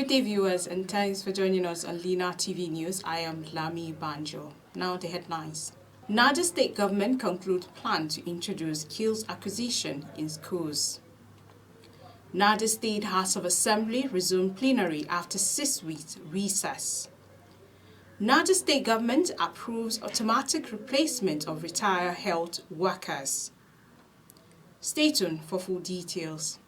Good day, viewers, and thanks for joining us on LINATV News. I am Lami Banjo. Now the headlines. Niger State government concludes plan to introduce skills acquisition in schools. Niger State House of Assembly resumed plenary after 6 weeks recess. Niger State government approves automatic replacement of retired health workers. Stay tuned for full details.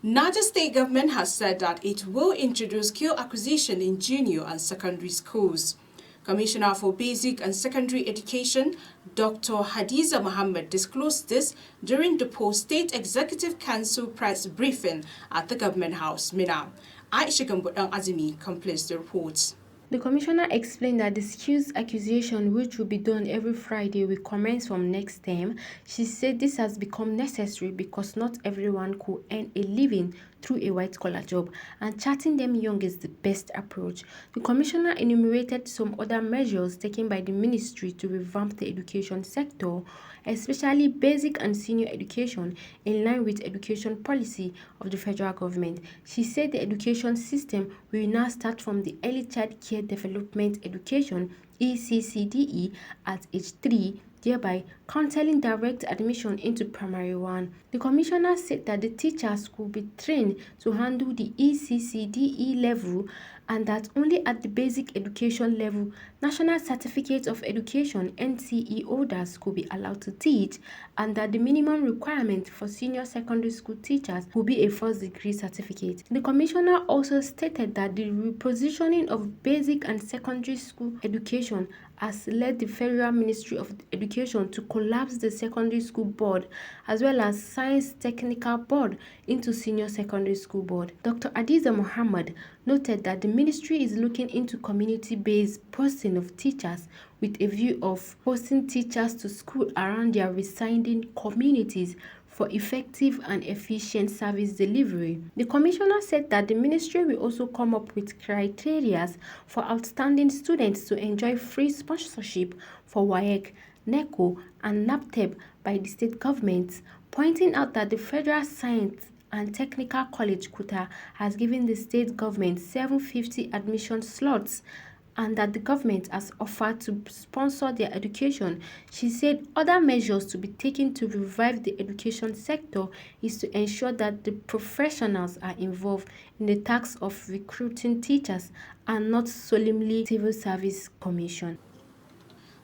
Niger State government has said that it will introduce skill acquisition in junior and secondary schools. Commissioner for Basic and Secondary Education, Dr. Hadiza Mohammed, disclosed this during the Post-State Executive Council press briefing at the Government House, Mina. Aisha Gambudang Azimi completes the report. The commissioner explained that the skills acquisition, which will be done every Friday, will commence from next term. She said this has become necessary because not everyone could earn a living through a white-collar job, and charting them young is the best approach. The commissioner enumerated some other measures taken by the ministry to revamp the education sector, especially basic and senior education, in line with education policy of the federal government. She said the education system will now start from the Early Child Care Development Education (ECCDE) at age 3, thereby counseling direct admission into primary 1. The commissioner said that the teachers could be trained to handle the ECCDE level and that only at the basic education level, National Certificate of Education (NCE) holders could be allowed to teach, and that the minimum requirement for senior secondary school teachers will be a first-degree certificate. The commissioner also stated that the repositioning of basic and secondary school education has led the Federal Ministry of Education to collapse the Secondary School Board as well as Science Technical Board into Senior Secondary School Board. Dr. Hadiza Mohammed noted that the ministry is looking into community-based posting of teachers with a view of posting teachers to school around their residing communities for effective and efficient service delivery. The commissioner said that the ministry will also come up with criteria for outstanding students to enjoy free sponsorship for WAEC, NECO, and NAPTEB by the state governments, pointing out that the Federal Science and Technical College (KUTA) has given the state government 750 admission slots and that the government has offered to sponsor their education. She said other measures to be taken to revive the education sector is to ensure that the professionals are involved in the task of recruiting teachers and not solemnly Civil Service Commission.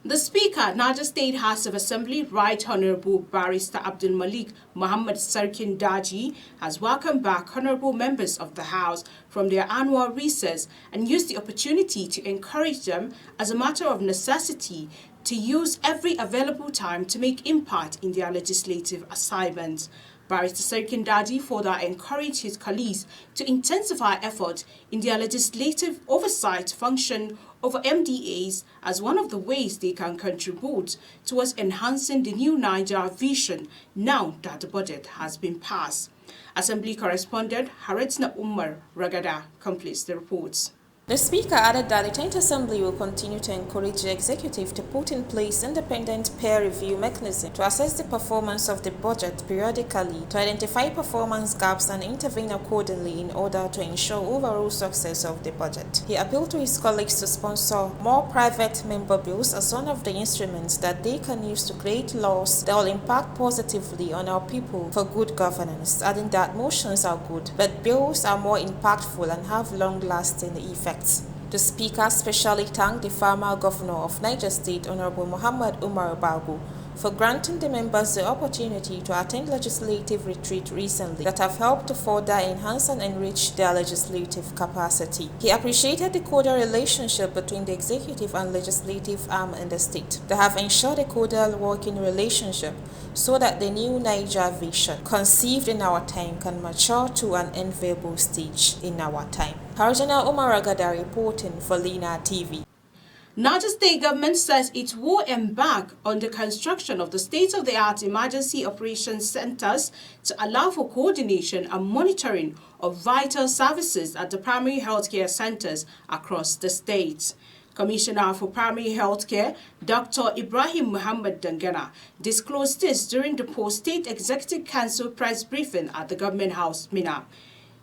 The Speaker, Niger State House of Assembly, Right Honorable Barrister Abdul Malik Muhammad Sarkin Daji, has welcomed back honorable members of the House from their annual recess and used the opportunity to encourage them, as a matter of necessity, to use every available time to make impact in their legislative assignments. Barrister Sarkin Daji further encouraged his colleagues to intensify effort in their legislative oversight function over MDAs as one of the ways they can contribute towards enhancing the new Niger vision now that the budget has been passed. Assembly correspondent Haretna Umar Ragada completes the reports. The Speaker added that the 10th Assembly will continue to encourage the Executive to put in place independent peer review mechanism to assess the performance of the budget periodically, to identify performance gaps and intervene accordingly in order to ensure overall success of the budget. He appealed to his colleagues to sponsor more private member bills as one of the instruments that they can use to create laws that will impact positively on our people for good governance, adding that motions are good, but bills are more impactful and have long-lasting effects. The Speaker specially thanked the former Governor of Niger State, Honorable Muhammad Umar Bago, for granting the members the opportunity to attend legislative retreat recently that have helped to further enhance and enrich their legislative capacity. He appreciated the cordial relationship between the executive and legislative arm in the state that have ensured a cordial working relationship so that the new Niger vision conceived in our time can mature to an enviable stage in our time. Harjana Umar Agada reporting for LINATV. Niger State government says it will embark on the construction of the state-of-the-art emergency operations centers to allow for coordination and monitoring of vital services at the primary healthcare centers across the state. Commissioner for Primary Healthcare, Dr. Ibrahim Muhammad Dangana, disclosed this during the post-State Executive Council press briefing at the Government House, Minna.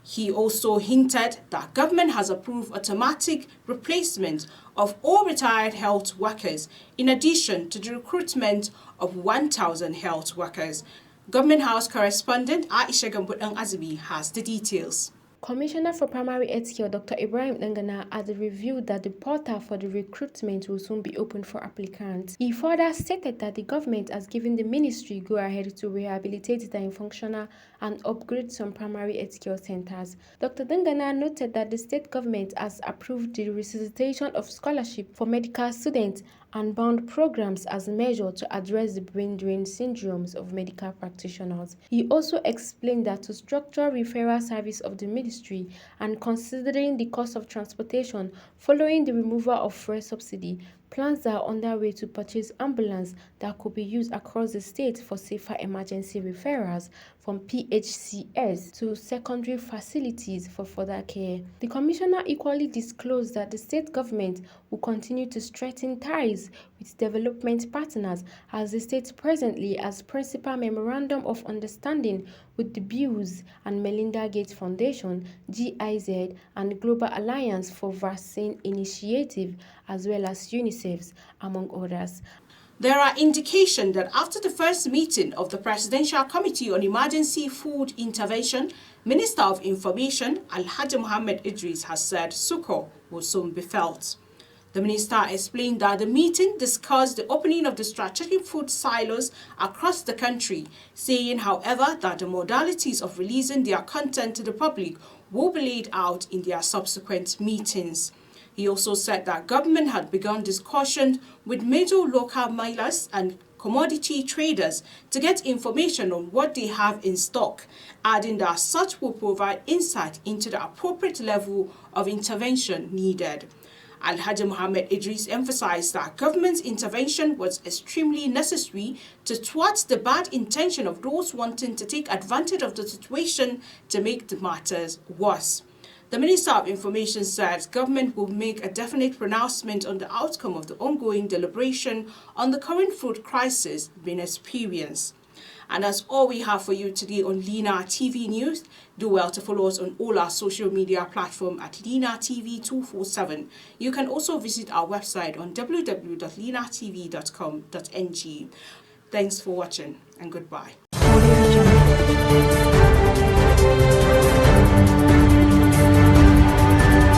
He also hinted that government has approved automatic replacement of all retired health workers, in addition to the recruitment of 1,000 health workers. Government House correspondent Aisha Gambudan Azibi has the details. Commissioner for Primary Healthcare Dr. Ibrahim Dangana has revealed that the portal for the recruitment will soon be open for applicants. He further stated that the government has given the ministry go-ahead to rehabilitate the functional and upgrade some primary healthcare centers. Dr. Dangana noted that the state government has approved the resuscitation of scholarship for medical students and bound programs as a measure to address the brain drain syndromes of medical practitioners. He also explained that to structure referral service of the ministry and considering the cost of transportation following the removal of fuel subsidy, plans are underway to purchase ambulances that could be used across the state for safer emergency referrals from PHCS to secondary facilities for further care. The commissioner equally disclosed that the state government will continue to strengthen ties with development partners as the state presently has principal memorandum of understanding with the Bills and Melinda Gates Foundation, GIZ, and Global Alliance for Vaccine Initiative, as well as UNICEF, among others. There are indications that after the first meeting of the Presidential Committee on Emergency Food Intervention, Minister of Information Alhaji Mohammed Idris has said succor will soon be felt. The minister explained that the meeting discussed the opening of the strategic food silos across the country, saying, however, that the modalities of releasing their content to the public will be laid out in their subsequent meetings. He also said that government had begun discussions with major local millers and commodity traders to get information on what they have in stock, adding that such will provide insight into the appropriate level of intervention needed. Alhaji Mohammed Idris emphasized that government's intervention was extremely necessary to thwart the bad intention of those wanting to take advantage of the situation to make the matters worse. The Minister of Information said government will make a definite pronouncement on the outcome of the ongoing deliberation on the current food crisis being experienced. And that's all we have for you today on LINATV News. Do well to follow us on all our social media platforms at LINATV247. You can also visit our website on www.linatv.com.ng. Thanks for watching and goodbye.